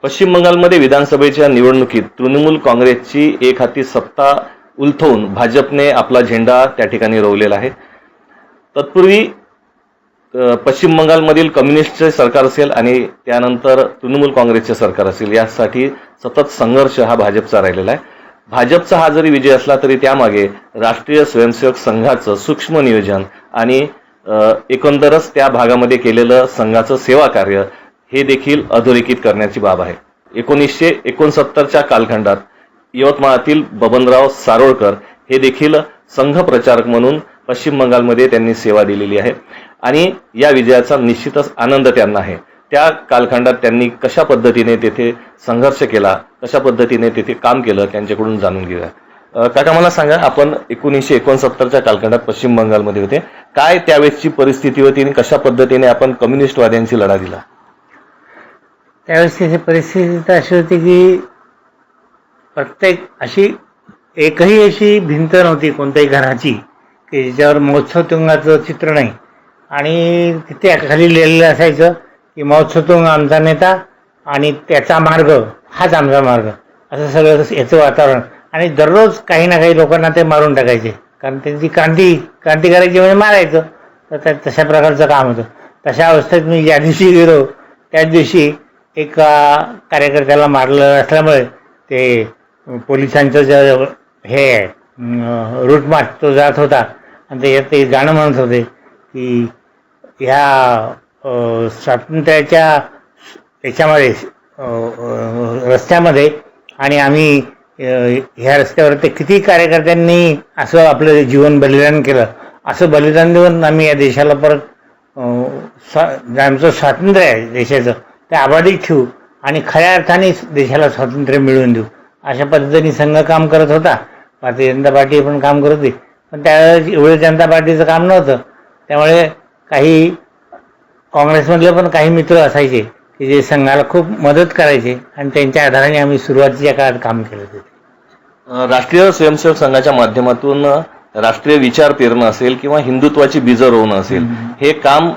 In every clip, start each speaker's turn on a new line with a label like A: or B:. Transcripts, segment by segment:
A: पश्चिम बंगालमध्ये विधानसभेच्या निवडणुकीत तृणमूल काँग्रेसची एक हाती सत्ता उलथवून भाजपने आपला झेंडा त्या ठिकाणी रोवलेला आहे. तत्पूर्वी पश्चिम बंगालमधील कम्युनिस्टचे सरकार असेल आणि त्यानंतर तृणमूल काँग्रेसचे सरकार असेल, यासाठी सतत संघर्ष हा भाजपचा राहिलेला आहे. भाजपचा हा जरी विजय असला तरी त्यामागे राष्ट्रीय स्वयंसेवक संघाचं सूक्ष्म नियोजन आणि एकंदरच त्या भागामध्ये केलेलं संघाचं सेवा कार्य हे देखील अधोरेखित करण्याची बाब आहे. 1969च्या कालखंडात यवतमाळातील बबनराव सारोळकर हे देखील संघ प्रचारक म्हणून पश्चिम बंगालमध्ये त्यांनी सेवा दिलेली आहे आणि या विजयाचा निश्चितच आनंद त्यांना आहे. त्या कालखंडात त्यांनी कशा पद्धतीने तेथे संघर्ष केला, कशा पद्धतीने तेथे काम केलं, त्यांच्याकडून जाणून घेऊया. काका, मला सांगा, आपण 1969च्या कालखंडात पश्चिम बंगालमध्ये होते. काय त्यावेळेसची परिस्थिती होती आणि कशा पद्धतीने आपण कम्युनिस्टवाद्यांशी लढा दिला?
B: त्यावेळेस परिस्थिती तर अशी होती की प्रत्येक एकही अशी भिंत नव्हती कोणत्याही घराची की ज्याच्यावर महोत्सव तुंगाचं चित्र नाही. आणि तिथे खाली लिहिलेलं असायचं की महोत्सव तुंग आमचा नेता आणि त्याचा मार्ग हाच आमचा मार्ग, असं सगळं याचं वातावरण. आणि दररोज काही ना काही लोकांना ते मारून टाकायचे, कारण त्यांची क्रांती करायची म्हणजे मारायचं. तर तशा प्रकारचं काम होतं. तशा अवस्थेत मी ज्या दिवशी गेलो त्याच दिवशी एक कार्यकर्त्याला मारलं असल्यामुळे ते पोलिसांचं जे हे रूट मार्च तो जात होता आणि त्याच्यात ते गाणं म्हणत होते की ह्या स्वातंत्र्याच्या याच्यामध्ये रस्त्यामध्ये आणि आम्ही ह्या रस्त्यावर ते किती कार्यकर्त्यांनी असं आपलं जीवन बलिदान केलं, असं बलिदान देऊन आम्ही या देशाला परत आमचं स्वातंत्र्य आहे देशाचं ते अबाधित ठेवू आणि खऱ्या अर्थाने देशाला स्वातंत्र्य मिळवून देऊ, अशा पद्धतीने संघ काम करत होता. भारतीय जनता पार्टी पण काम करत होती, पण त्यावेळेस एवढं जनता पार्टीचं काम नव्हतं. त्यामुळे काही काँग्रेसमधले पण काही मित्र असायचे की जे संघाला खूप मदत करायचे आणि त्यांच्या आधाराने आम्ही सुरुवातीच्या काळात काम केलं होतं.
A: राष्ट्रीय स्वयंसेवक संघाच्या माध्यमातून राष्ट्रीय विचार पेरणं असेल किंवा हिंदुत्वाची बीजं रोवणं असेल, हे काम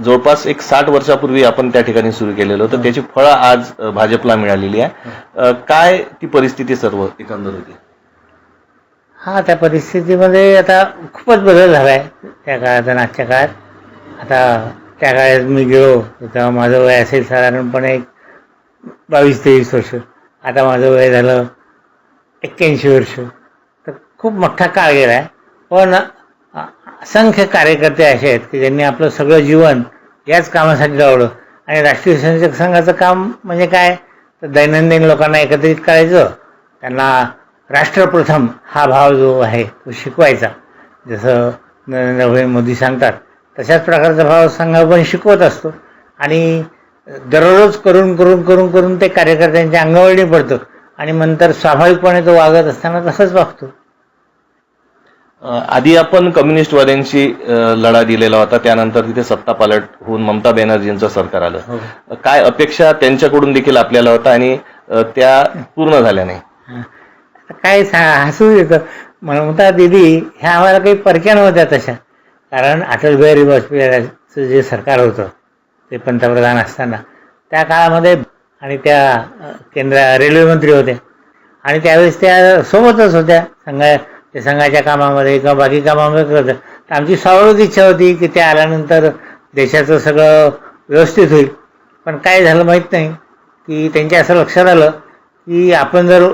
A: जवळपास 60 वर्षापूर्वी आपण त्या ठिकाणी सुरू केलेलं होतं. त्याची फळं आज भाजपला मिळालेली आहे. काय ती परिस्थिती सर्व एकंदर होती?
B: त्या परिस्थितीमध्ये आता खूपच बदल झाला आहे त्या काळात आणि आजच्या काळात. आता त्या काळात मी गेलो तेव्हा माझं वय असेल साधारणपणे 22-23 वर्ष. आता माझं वय झालं 81 वर्ष. तर खूप मोठा काळ गेला आहे. पण असंख्य कार्यकर्ते असे आहेत की ज्यांनी आपलं सगळं जीवन याच कामासाठी लावलं. आणि राष्ट्रीय स्वयंसेवक संघाचं काम म्हणजे काय, तर दैनंदिन लोकांना एकत्रित करायचं, त्यांना राष्ट्रप्रथम हा भाव जो आहे तो शिकवायचा. जसं नरेंद्र भाई मोदी सांगतात तशाच प्रकारचा भाव संघ पण शिकवत असतो. आणि दररोज करून ते कार्यकर्त्यांच्या अंगावळणी पडतं आणि नंतर स्वाभाविकपणे तो वागत असताना तसंच वागतो.
A: आधी आपण कम्युनिस्टवाद्यांशी लढा दिलेला होता, त्यानंतर तिथे सत्ता पालट होऊन ममता बॅनर्जींचं सरकार आलं. काय अपेक्षा त्यांच्याकडून देखील आपल्याला होता आणि त्या पूर्ण झाल्या नाही?
B: काय हसू येतं. ममता दिदी ह्या आम्हाला काही परक्या नव्हत्या तशा, कारण अटल बिहारी वाजपेयीचं जे सरकार होतं ते पंतप्रधान असताना त्या काळामध्ये आणि त्या रेल्वे मंत्री होत्या आणि त्यावेळेस त्या सोबतच होत्या संघाच्या कामामध्ये किंवा बाकी कामामध्ये करत. तर आमची स्वाभाविक इच्छा होती की त्या आल्यानंतर देशाचं सगळं व्यवस्थित होईल. पण काय झालं माहीत नाही की त्यांच्या असं लक्षात आलं की आपण जर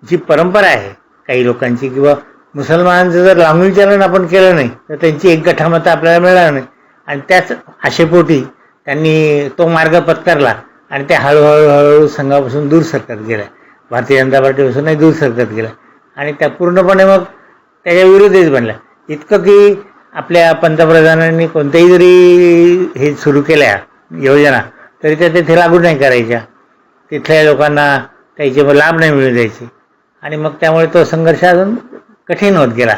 B: जी परंपरा आहे काही लोकांची किंवा मुसलमानांचं जर लांबीचरण आपण केलं नाही तर त्यांची एक गठामतं आपल्याला मिळणार नाही. आणि त्याच आशेपोटी त्यांनी तो मार्ग पत्करला आणि ते हळूहळू संघापासून दूर सरकत गेला, भारतीय जनता पार्टीपासूनही दूर सरकत गेला आणि त्या पूर्णपणे मग त्याच्या विरोधीच बनल्या. इतकं की आपल्या पंतप्रधानांनी कोणत्याही जरी हे सुरू केल्या योजना तरी त्या तिथे लागू नाही करायच्या, तिथल्या लोकांना त्याचे लाभ नाही मिळू द्यायचे आणि मग त्यामुळे तो संघर्ष अजून कठीण होत गेला.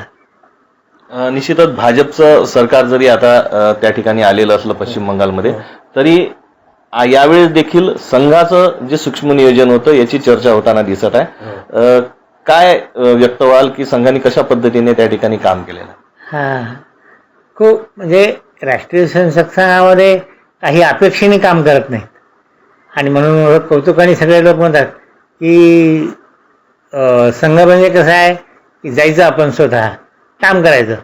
A: निश्चितच भाजपचं सरकार जरी आता त्या ठिकाणी आलेलं असलं पश्चिम बंगालमध्ये, तरी यावेळेस देखील संघाचं जे सूक्ष्म नियोजन होतं याची चर्चा होताना दिसत आहे. काय व्यक्त व्हाल की संघाने कशा पद्धतीने त्या ठिकाणी काम केलेलं?
B: खूप म्हणजे राष्ट्रीय स्वयंसेवक संघामध्ये काही अपेक्षेने काम करत नाहीत. आणि म्हणून कौतुकाने सगळे लोक म्हणतात की संघ म्हणजे कसं आहे की जायचं आपण स्वतः काम करायचं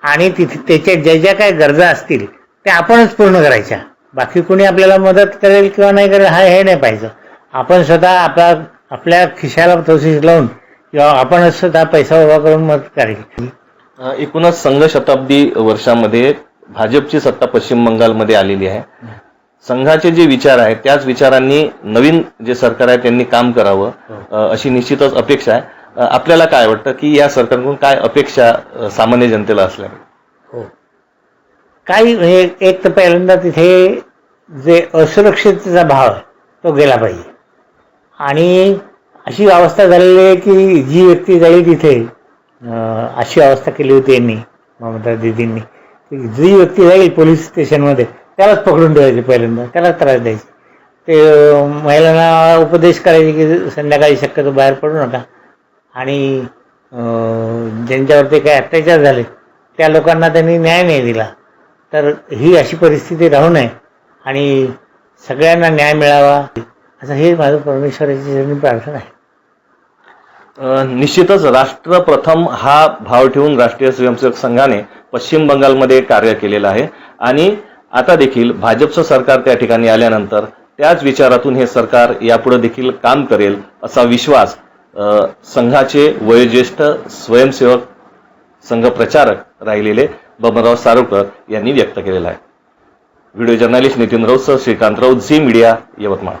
B: आणि तिथे त्याच्या ज्या ज्या काय गरजा असतील त्या आपणच पूर्ण करायच्या. बाकी कोणी आपल्याला मदत करेल किंवा नाही करेल हे नाही पाहिजे. आपण स्वतः आपल्या खिशाला तोशीस लावून किंवा आपणच स्वतः पैसा उभा करून मदत करायची.
A: एकूणच संघ शताब्दी वर्षामध्ये भाजपची सत्ता पश्चिम बंगालमध्ये आलेली आहे. संघाचे जे विचार आहेत त्याच विचारांनी नवीन जे सरकार आहे त्यांनी काम करावं अशी निश्चितच अपेक्षा आहे. आपल्याला काय वाटतं की या सरकारकडून काय अपेक्षा सामान्य जनतेला असल्या?
B: हो, काही म्हणजे एक तर पहिल्यांदा तिथे जे असुरक्षिततेचा भाव आहे तो गेला पाहिजे. आणि अशी अवस्था झालेली आहे की जी व्यक्ती जाईल तिथे अशी अवस्था केली होती यांनी, ममता दीदींनी, की जी व्यक्ती जाईल पोलीस स्टेशनमध्ये त्यालाच पकडून ठेवायचे, पहिल्यांदा त्यालाच त्रास द्यायचे. ते महिलांना उपदेश करायचे की संध्याकाळी शक्यतो बाहेर पडू नका. आणि ज्यांच्यावरती काही अत्याचार झाले त्या लोकांना त्यांनी न्याय नाही दिला. तर ही अशी परिस्थिती राहू नये आणि सगळ्यांना न्याय मिळावा असं हे माझं परमेश्वराची चरणी प्रार्थना आहे.
A: निश्चितच राष्ट्र प्रथम हा भाव ठेवून राष्ट्रीय स्वयंसेवक संघाने पश्चिम बंगालमध्ये कार्य केलेलं आहे आणि आता देखील भाजपचं सरकार त्या ठिकाणी आल्यानंतर त्याच विचारातून हे सरकार यापुढे देखील काम करेल असा विश्वास संघाचे वयोज्येष्ठ स्वयंसेवक संघ प्रचारक राहिलेले बबनराव सारोकर यांनी व्यक्त केलेला आहे. Video journalist Nitin Raut, Shrikant Raut, Zee media, Yavatmal.